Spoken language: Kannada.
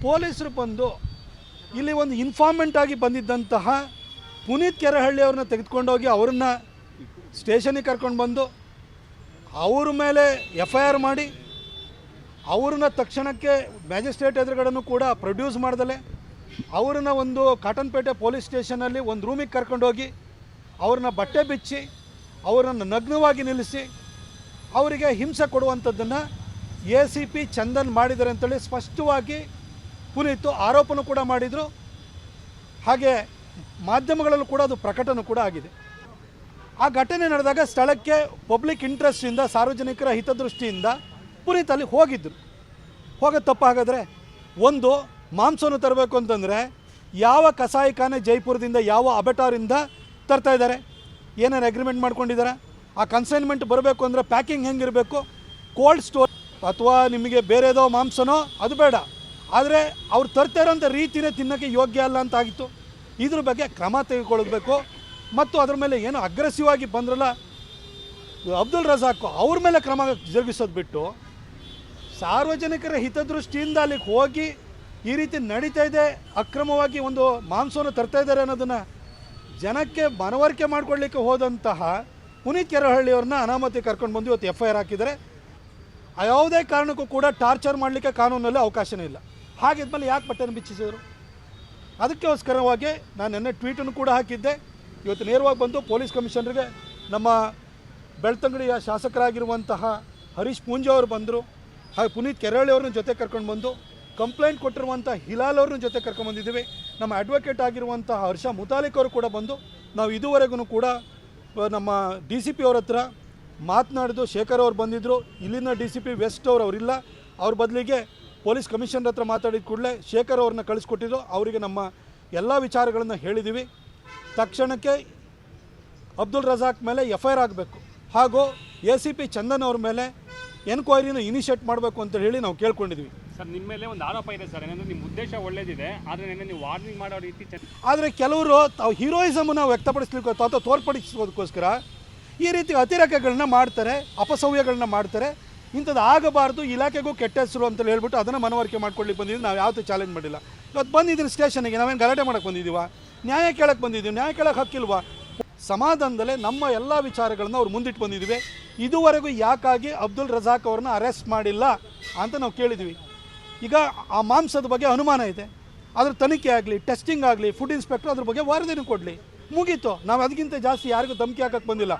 ಪೊಲೀಸರು ಬಂದು ಇಲ್ಲಿ ಒಂದು ಇನ್ಫಾರ್ಮೆಂಟ್ ಆಗಿ ಬಂದಿದ್ದಂತಹ ಪುನೀತ್ ಕೆರೆಹಳ್ಳಿ ಅವ್ರನ್ನ ತೆಗೆದುಕೊಂಡೋಗಿ ಅವ್ರನ್ನ ಸ್ಟೇಷನಿಗೆ ಕರ್ಕೊಂಡು ಬಂದು ಅವ್ರ ಮೇಲೆ FIR ಮಾಡಿ ಅವ್ರನ್ನ ತಕ್ಷಣಕ್ಕೆ ಮ್ಯಾಜಿಸ್ಟ್ರೇಟ್ ಎದುರುಗಡೆನೂ ಕೂಡ ಪ್ರೊಡ್ಯೂಸ್ ಮಾಡ್ದಲೆ ಅವ್ರನ್ನ ಒಂದು ಕಾಟನ್ಪೇಟೆ ಪೊಲೀಸ್ ಸ್ಟೇಷನಲ್ಲಿ ಒಂದು ರೂಮಿಗೆ ಕರ್ಕೊಂಡೋಗಿ ಅವ್ರನ್ನ ಬಟ್ಟೆ ಬಿಚ್ಚಿ ಅವರನ್ನು ನಗ್ನವಾಗಿ ನಿಲ್ಲಿಸಿ ಅವರಿಗೆ ಹಿಂಸೆ ಕೊಡುವಂಥದ್ದನ್ನು ACP ಚಂದನ್ ಮಾಡಿದ್ದಾರೆ ಅಂತೇಳಿ ಸ್ಪಷ್ಟವಾಗಿ ಪುನೀತ್ ಆರೋಪನೂ ಕೂಡ ಮಾಡಿದರು. ಹಾಗೆ ಮಾಧ್ಯಮಗಳಲ್ಲೂ ಕೂಡ ಅದು ಪ್ರಕಟನೂ ಕೂಡ ಆಗಿದೆ. ಆ ಘಟನೆ ನಡೆದಾಗ ಸ್ಥಳಕ್ಕೆ ಪಬ್ಲಿಕ್ ಇಂಟ್ರೆಸ್ಟಿಂದ ಸಾರ್ವಜನಿಕರ ಹಿತದೃಷ್ಟಿಯಿಂದ ಪುನೀತ್ ಅಲ್ಲಿ ಹೋಗಿದ್ದರು. ಹೋಗೋದು ತಪ್ಪು. ಹಾಗಾದರೆ ಒಂದು ಮಾಂಸವನ್ನು ತರಬೇಕು ಅಂತಂದರೆ ಯಾವ ಕಸಾಯಿಖಾನೆ ಜೈಪುರದಿಂದ ಯಾವ ಅಬೆಟಾರಿಂದ ತರ್ತಾ ಇದ್ದಾರೆ, ಏನೇನು ಅಗ್ರಿಮೆಂಟ್ ಮಾಡ್ಕೊಂಡಿದ್ದಾರೆ, ಆ ಕನ್ಸೈನ್ಮೆಂಟ್ ಬರಬೇಕು ಅಂದರೆ ಪ್ಯಾಕಿಂಗ್ ಹೆಂಗಿರಬೇಕು, ಕೋಲ್ಡ್ ಸ್ಟೋರ್ ಅಥವಾ ನಿಮಗೆ ಬೇರೆದೋ ಮಾಂಸನೋ ಅದು ಬೇಡ, ಆದರೆ ಅವ್ರು ತರ್ತಾ ಇರೋಂಥ ರೀತಿಯೇ ತಿನ್ನೋಕ್ಕೆ ಯೋಗ್ಯ ಅಲ್ಲ ಅಂತ ಆಗಿತ್ತು. ಇದ್ರ ಬಗ್ಗೆ ಕ್ರಮ ತೆಗೆದುಕೊಳ್ಬೇಕು. ಮತ್ತು ಅದ್ರ ಮೇಲೆ ಏನು ಅಗ್ರೆಸಿವ್ ಆಗಿ ಬಂದ್ರಲ್ಲ ಅಬ್ದುಲ್ ರಜಾಕ್ ಅವ್ರ ಮೇಲೆ ಕ್ರಮ ಜರುಗಿಸೋದು ಬಿಟ್ಟು ಸಾರ್ವಜನಿಕರ ಹಿತದೃಷ್ಟಿಯಿಂದ ಅಲ್ಲಿಗೆ ಹೋಗಿ ಈ ರೀತಿ ನಡೀತಾ ಇದೆ, ಅಕ್ರಮವಾಗಿ ಒಂದು ಮಾಂಸವನ್ನು ತರ್ತಾ ಇದ್ದಾರೆ ಅನ್ನೋದನ್ನು ಜನಕ್ಕೆ ಮನವರಿಕೆ ಮಾಡಿಕೊಡ್ಲಿಕ್ಕೆ ಹೋದಂತಹ ಪುನೀತ್ ಕೆರೆಹಳ್ಳಿಯವ್ರನ್ನ ಅನಾಮತಿ ಕರ್ಕೊಂಡು ಬಂದು ಇವತ್ತು FIR ಹಾಕಿದ್ದಾರೆ. ಯಾವುದೇ ಕಾರಣಕ್ಕೂ ಕೂಡ ಟಾರ್ಚರ್ ಮಾಡಲಿಕ್ಕೆ ಕಾನೂನಲ್ಲಿ ಅವಕಾಶನೇ ಇಲ್ಲ. ಹಾಗಿದ್ಮೇಲೆ ಯಾಕೆ ಬಟ್ಟೆನ ಬಿಚ್ಚಿಸಿದರು? ಅದಕ್ಕೋಸ್ಕರವಾಗಿ ನಾನು ನೆನ್ನೆ ಟ್ವೀಟನ್ನು ಕೂಡ ಹಾಕಿದ್ದೆ. ಇವತ್ತು ನೇರವಾಗಿ ಬಂದು ಪೊಲೀಸ್ ಕಮಿಷನರ್ಗೆ ನಮ್ಮ ಬೆಳ್ತಂಗಡಿಯ ಶಾಸಕರಾಗಿರುವಂತಹ ಹರೀಶ್ ಪೂಂಜಾ ಅವರು ಬಂದರು. ಹಾಗೆ ಪುನೀತ್ ಕೆರೆಹಳ್ಳಿ ಅವ್ರನ್ನ ಜೊತೆ ಕರ್ಕೊಂಡು ಬಂದು ಕಂಪ್ಲೇಂಟ್ ಕೊಟ್ಟಿರುವಂಥ ಹಿಲಾಲ್ ಅವ್ರನ್ನ ಜೊತೆ ಕರ್ಕೊಂಡ್ಬಂದಿದ್ದೀವಿ. ನಮ್ಮ ಅಡ್ವೊಕೇಟ್ ಆಗಿರುವಂತಹ ಹರ್ಷ ಮುತಾಲಿಕ್ ಅವರು ಕೂಡ ಬಂದು ನಾವು ಇದುವರೆಗೂ ಕೂಡ ನಮ್ಮ DCP ಅವ್ರ ಹತ್ರ ಮಾತನಾಡಿದ್ದು. ಶೇಖರ್ ಅವ್ರು ಬಂದಿದ್ದರು, ಇಲ್ಲಿನ DCP ವೆಸ್ಟ್ ಅವರಿಲ್ಲ, ಅವ್ರ ಬದಲಿಗೆ ಪೊಲೀಸ್ ಕಮಿಷನರ್ ಹತ್ರ ಮಾತಾಡಿದ ಕೂಡಲೇ ಶೇಖರ್ ಅವ್ರನ್ನ ಕಳಿಸ್ಕೊಟ್ಟಿದ್ದು. ಅವರಿಗೆ ನಮ್ಮ ಎಲ್ಲ ವಿಚಾರಗಳನ್ನು ಹೇಳಿದ್ದೀವಿ. ತಕ್ಷಣಕ್ಕೆ ಅಬ್ದುಲ್ ರಜಾಕ್ ಮೇಲೆ FIR ಆಗಬೇಕು, ಹಾಗೂ ACP ಚಂದನ್ ಅವ್ರ ಮೇಲೆ ಎನ್ಕ್ವೈರಿನ ಇನಿಷಿಯೇಟ್ ಮಾಡಬೇಕು ಅಂತ ಹೇಳಿ ನಾವು ಕೇಳ್ಕೊಂಡಿದ್ವಿ. ಸರ್, ನಿಮ್ಮ ಮೇಲೆ ಒಂದು ಆರೋಪ ಇದೆ ಸರ್, ಏನಂದರೆ ನಿಮ್ಮ ಉದ್ದೇಶ ಒಳ್ಳೇದಿದೆ, ಆದರೆ ನೀವು ವಾರ್ನಿಂಗ್ ಮಾಡೋ ರೀತಿ ಆದರೆ ಕೆಲವರು ತಾವು ಹೀರೋಯಿಸಮನ್ನು ವ್ಯಕ್ತಪಡಿಸ್ಲಿಕ್ಕೆ ಅಥವಾ ತೋರ್ಪಡಿಸೋದಕ್ಕೋಸ್ಕರ ಈ ರೀತಿ ಅತಿರೇಕಗಳನ್ನ ಮಾಡ್ತಾರೆ, ಅಪಸವ್ಯಗಳನ್ನ ಮಾಡ್ತಾರೆ. ಇಂಥದ್ದು ಆಗಬಾರ್ದು, ಇಲಾಖೆಗೂ ಕೆಟ್ಟ ಹೆಸರು ಅಂತೇಳಿ ಹೇಳ್ಬಿಟ್ಟು ಅದನ್ನು ಮನವರಿಕೆ ಮಾಡ್ಕೊಳ್ಳಿಕ್ಕೆ ಬಂದಿದ್ದೀವಿ. ನಾವು ಯಾವತ್ತೂ ಚಾಲೆಂಜ್ ಮಾಡಿಲ್ಲ. ಇವತ್ತು ಬಂದಿದ್ದೀನಿ ಸ್ಟೇಷನ್ಗೆ, ನಾವೇನು ಗಲಾಟೆ ಮಾಡೋಕ್ಕೆ ಬಂದಿದ್ದೀವ? ನ್ಯಾಯ ಕೇಳಕ್ಕೆ ಬಂದಿದ್ದೀವಿ. ನ್ಯಾಯ ಕೇಳಕ್ಕೆ ಹಕ್ಕಿಲ್ವಾ? ಸಮಾಧಾನದಲ್ಲೇ ನಮ್ಮ ಎಲ್ಲ ವಿಚಾರಗಳನ್ನು ಅವ್ರು ಮುಂದಿಟ್ಟು ಬಂದಿದ್ದೀವಿ. ಇದುವರೆಗೂ ಯಾಕಾಗಿ ಅಬ್ದುಲ್ ರಜಾಕ್ ಅವ್ರನ್ನ ಅರೆಸ್ಟ್ ಮಾಡಿಲ್ಲ ಅಂತ ನಾವು ಕೇಳಿದ್ವಿ. ಈಗ ಆ ಮಾಂಸದ ಬಗ್ಗೆ ಅನುಮಾನ ಇದೆ, ಅದ್ರ ತನಿಖೆ ಆಗಲಿ, ಟೆಸ್ಟಿಂಗ್ ಆಗಲಿ, ಫುಡ್ ಇನ್ಸ್ಪೆಕ್ಟರ್ ಅದ್ರ ಬಗ್ಗೆ ವರದಿನೂ ಕೊಡಲಿ, ಮುಗೀತು. ನಾವು ಅದಕ್ಕಿಂತ ಜಾಸ್ತಿ ಯಾರಿಗೂ ಧಮಕಿ ಹಾಕಕ್ಕೆ ಬಂದಿಲ್ಲ.